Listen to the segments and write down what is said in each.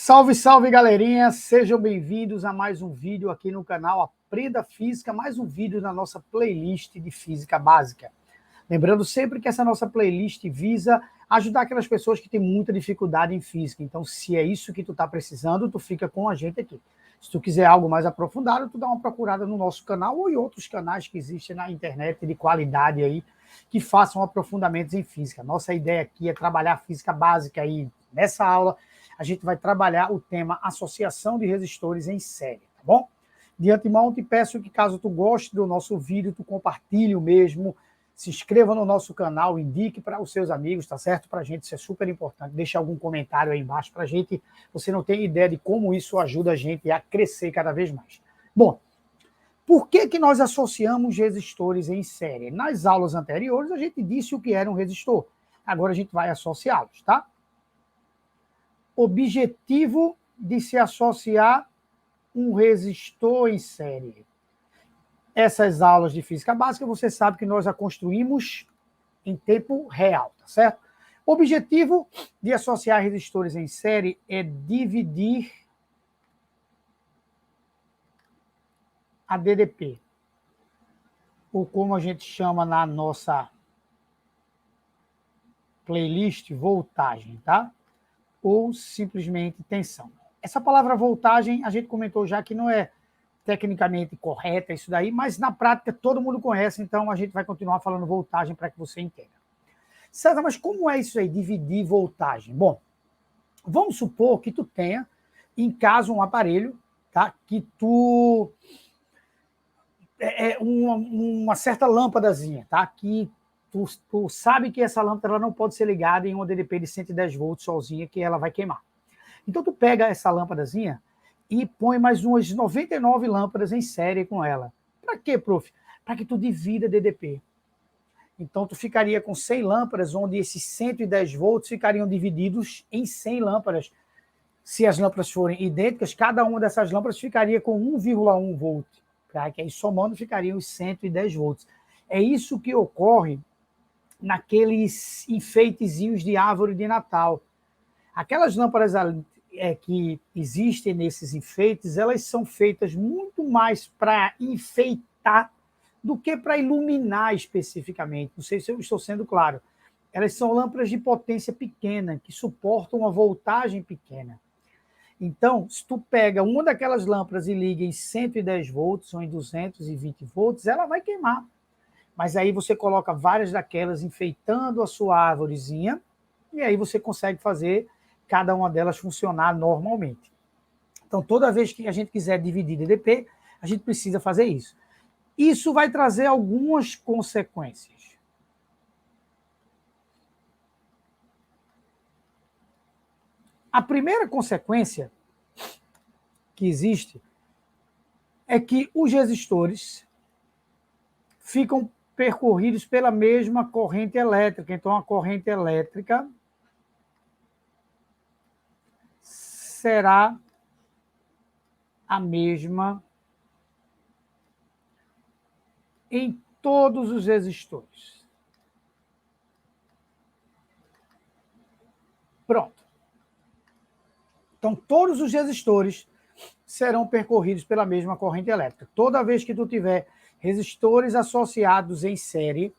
Salve, salve, galerinha! Sejam bem-vindos a mais um vídeo aqui no canal Aprenda Física, mais um vídeo na nossa playlist de Física Básica. Lembrando sempre que essa nossa playlist visa ajudar aquelas pessoas que têm muita dificuldade em física. Então, se é isso que tu está precisando, tu fica com a gente aqui. Se tu quiser algo mais aprofundado, tu dá uma procurada no nosso canal ou em outros canais que existem na internet de qualidade aí, que façam aprofundamentos em física. Nossa ideia aqui é trabalhar física básica e nessa aula a gente vai trabalhar o tema associação de resistores em série, tá bom? De antemão, te peço que caso tu goste do nosso vídeo, tu compartilhe o mesmo, se inscreva no nosso canal, indique para os seus amigos, tá certo? Para a gente isso é super importante. Deixe algum comentário aí embaixo para a gente. Você não tem ideia de como isso ajuda a gente a crescer cada vez mais. Bom, por que nós associamos resistores em série? Nas aulas anteriores, a gente disse o que era um resistor. Agora a gente vai associá-los, tá? Objetivo de se associar um resistor em série. Essas aulas de física básica, você sabe que nós a construímos em tempo real, tá certo? O objetivo de associar resistores em série é dividir a DDP, ou como a gente chama na nossa playlist, voltagem, tá? Ou simplesmente tensão. Essa palavra voltagem, a gente comentou já que não é tecnicamente correta isso daí, mas na prática todo mundo conhece, então a gente vai continuar falando voltagem para que você entenda. César, mas como é isso aí, dividir voltagem? Bom, vamos supor que tu tenha em casa um aparelho, tá? Que tu uma certa lâmpadazinha, tá? Que tu sabe que essa lâmpada ela não pode ser ligada em uma DDP de 110 volts sozinha, que ela vai queimar. Então tu pega essa lâmpadazinha e põe mais umas 99 lâmpadas em série com ela. Para quê, prof? Para que tu divida DDP. Então tu ficaria com 100 lâmpadas, onde esses 110 volts ficariam divididos em 100 lâmpadas. Se as lâmpadas forem idênticas, cada uma dessas lâmpadas ficaria com 1,1 volt. Tá? Que aí somando ficariam os 110 volts. É isso que ocorre naqueles enfeitezinhos de árvore de Natal. Aquelas lâmpadas que existem nesses enfeites, elas são feitas muito mais para enfeitar do que para iluminar especificamente. Não sei se eu estou sendo claro. Elas são lâmpadas de potência pequena, que suportam uma voltagem pequena. Então, se tu pega uma daquelas lâmpadas e liga em 110 volts ou em 220 volts, ela vai queimar. Mas aí você coloca várias daquelas enfeitando a sua árvorezinha, e aí você consegue fazer cada uma delas funcionar normalmente. Então, toda vez que a gente quiser dividir DDP, a gente precisa fazer isso. Isso vai trazer algumas consequências. A primeira consequência que existe é que os resistores ficam percorridos pela mesma corrente elétrica. Então, a corrente elétrica será a mesma em todos os resistores. Pronto. Então, todos os resistores serão percorridos pela mesma corrente elétrica. Toda vez que tu tiver resistores associados em série,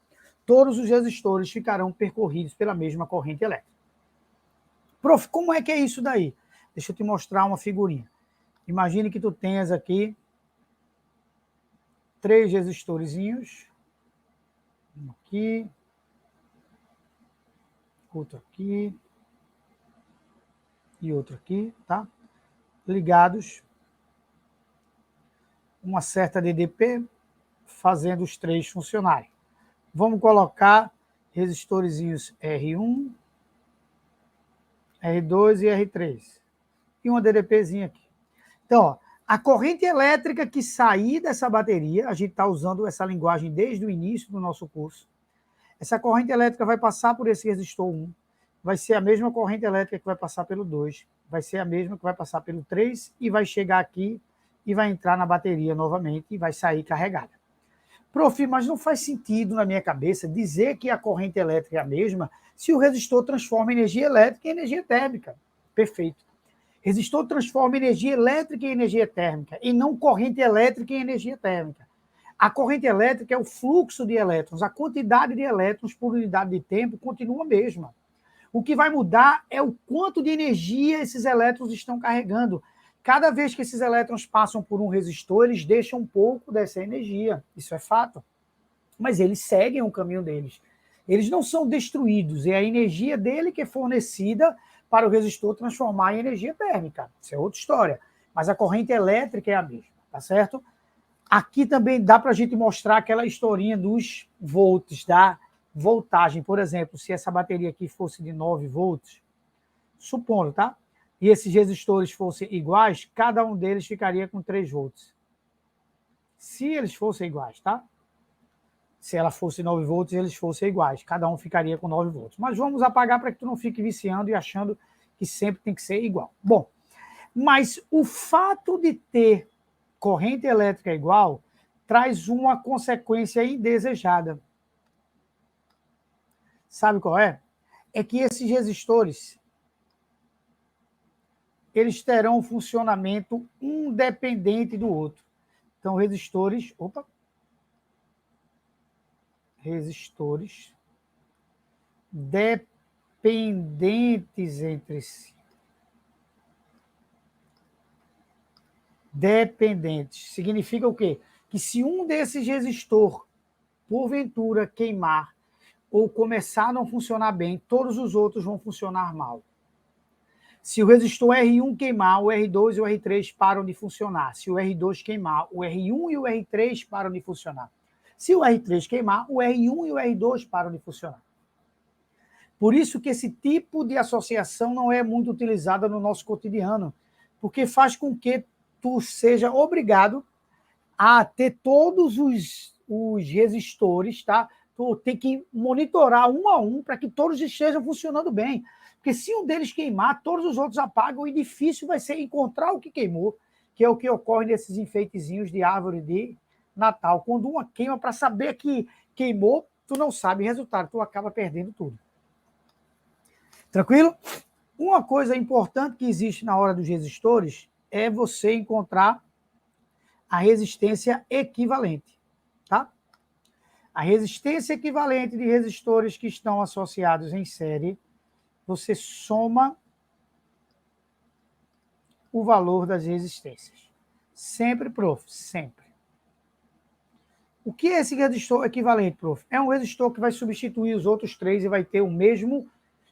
todos os resistores ficarão percorridos pela mesma corrente elétrica. Prof, como é que é isso daí? Deixa eu te mostrar uma figurinha. Imagine que tu tenhas aqui 3 resistorezinhos. Um aqui. Outro aqui. E outro aqui, tá? Ligados. Uma certa DDP, fazendo os 3 funcionarem. Vamos colocar resistorezinhos R1, R2 e R3. E uma DDPzinha aqui. Então, ó, a corrente elétrica que sair dessa bateria, a gente está usando essa linguagem desde o início do nosso curso. Essa corrente elétrica vai passar por esse resistor 1, vai ser a mesma corrente elétrica que vai passar pelo 2, vai ser a mesma que vai passar pelo 3 e vai chegar aqui e vai entrar na bateria novamente e vai sair carregada. Prof, mas não faz sentido na minha cabeça dizer que a corrente elétrica é a mesma se o resistor transforma energia elétrica em energia térmica. Perfeito. Resistor transforma energia elétrica em energia térmica, e não corrente elétrica em energia térmica. A corrente elétrica é o fluxo de elétrons, a quantidade de elétrons por unidade de tempo continua a mesma. O que vai mudar é o quanto de energia esses elétrons estão carregando. Cada vez que esses elétrons passam por um resistor, eles deixam um pouco dessa energia. Isso é fato. Mas eles seguem o caminho deles. Eles não são destruídos. É a energia dele que é fornecida para o resistor transformar em energia térmica. Isso é outra história. Mas a corrente elétrica é a mesma, tá certo? Aqui também dá para a gente mostrar aquela historinha dos volts, da voltagem. Por exemplo, se essa bateria aqui fosse de 9 volts, supondo, tá? E esses resistores fossem iguais, cada um deles ficaria com 3 volts. Se eles fossem iguais, tá? Se ela fosse 9 volts, eles fossem iguais. Cada um ficaria com 9 volts. Mas vamos apagar para que tu não fique viciando e achando que sempre tem que ser igual. Bom, mas o fato de ter corrente elétrica igual traz uma consequência indesejada. Sabe qual é? É que esses resistores eles terão um funcionamento independente do outro. Então, resistores dependentes entre si. Dependentes. Significa o quê? Que se um desses resistores, porventura, queimar ou começar a não funcionar bem, todos os outros vão funcionar mal. Se o resistor R1 queimar, o R2 e o R3 param de funcionar. Se o R2 queimar, o R1 e o R3 param de funcionar. Se o R3 queimar, o R1 e o R2 param de funcionar. Por isso que esse tipo de associação não é muito utilizada no nosso cotidiano, porque faz com que tu seja obrigado a ter todos os resistores, tá? Tu tem que monitorar um a um para que todos estejam funcionando bem. Porque se um deles queimar, todos os outros apagam e difícil vai ser encontrar o que queimou, que é o que ocorre nesses enfeitezinhos de árvore de Natal. Quando uma queima, para saber que queimou, tu não sabe o resultado, tu acaba perdendo tudo. Tranquilo? Uma coisa importante que existe na hora dos resistores é você encontrar a resistência equivalente, tá? A resistência equivalente de resistores que estão associados em série, você soma o valor das resistências. Sempre, prof, sempre. O que é esse resistor equivalente, prof? É um resistor que vai substituir os outros 3 e vai ter o mesmo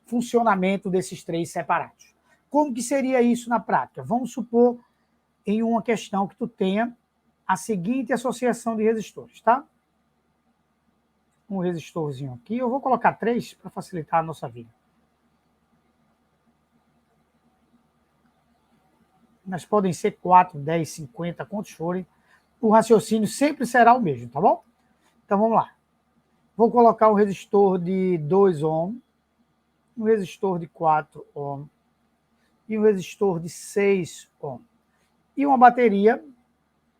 funcionamento desses 3 separados. Como que seria isso na prática? Vamos supor em uma questão que tu tenha a seguinte associação de resistores, tá? Um resistorzinho aqui, eu vou colocar 3 para facilitar a nossa vida. Mas podem ser 4, 10, 50, quantos forem. O raciocínio sempre será o mesmo, tá bom? Então vamos lá. Vou colocar um resistor de 2 ohm, um resistor de 4 ohm e um resistor de 6 ohm. E uma bateria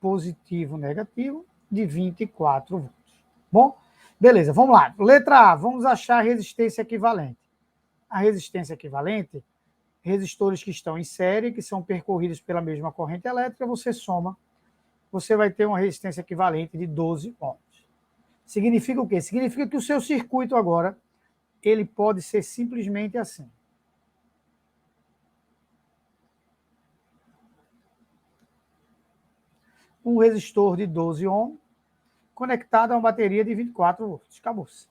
positivo, negativo, de 24 volts. Bom, beleza, vamos lá. Letra A, vamos achar a resistência equivalente. A resistência equivalente, resistores que estão em série, que são percorridos pela mesma corrente elétrica, você soma, você vai ter uma resistência equivalente de 12 ohms. Significa o quê? Significa que o seu circuito agora, ele pode ser simplesmente assim. Um resistor de 12 ohms conectado a uma bateria de 24 volts. Acabou-se.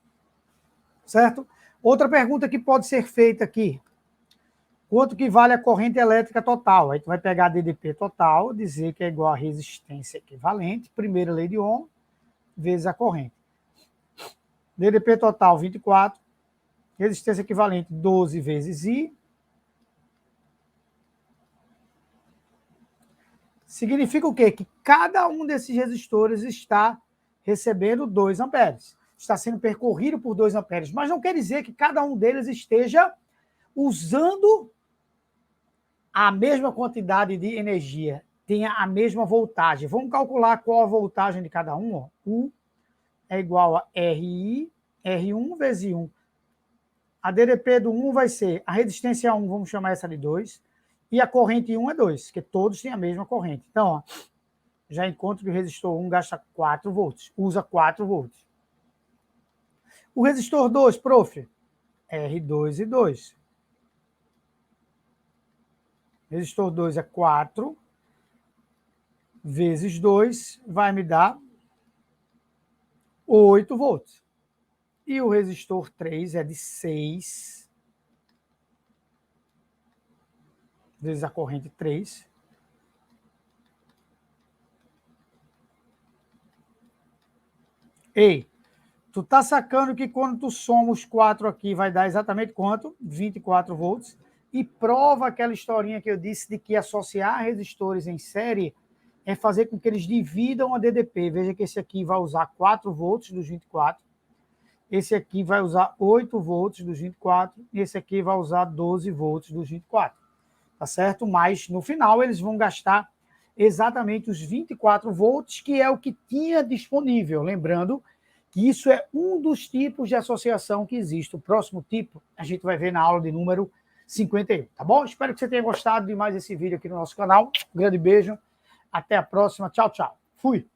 Certo? Outra pergunta que pode ser feita aqui. Quanto que vale a corrente elétrica total? Aí tu vai pegar a DDP total, dizer que é igual a resistência equivalente, primeira lei de Ohm, vezes a corrente. DDP total 24, resistência equivalente 12 vezes I. Significa o quê? Que cada um desses resistores está recebendo 2 amperes. Está sendo percorrido por 2 amperes. Mas não quer dizer que cada um deles esteja usando a mesma quantidade de energia, tenha a mesma voltagem. Vamos calcular qual a voltagem de cada um. Ó. U é igual a RI, R1 vezes I1. A DDP do 1 vai ser, a resistência 1, vamos chamar essa de 2, E a corrente 1 é 2, porque todos têm a mesma corrente. Então, ó, já encontro que o resistor 1 gasta 4 volts, usa 4 volts. O resistor 2, prof, R2 e 2. Resistor 2 é 4 vezes 2, vai me dar 8 volts. E o resistor 3 é de 6 vezes a corrente 3. Ei, tu tá sacando que quando tu soma os 4 aqui vai dar exatamente quanto? 24 volts. E prova aquela historinha que eu disse de que associar resistores em série é fazer com que eles dividam a DDP. Veja que esse aqui vai usar 4 volts dos 24. Esse aqui vai usar 8 volts dos 24. E esse aqui vai usar 12 volts dos 24. Tá certo? Mas no final eles vão gastar exatamente os 24 volts, que é o que tinha disponível. Lembrando que isso é um dos tipos de associação que existe. O próximo tipo a gente vai ver na aula de número 51, tá bom? Espero que você tenha gostado de mais esse vídeo aqui no nosso canal. Um grande beijo, até a próxima, tchau, tchau. Fui!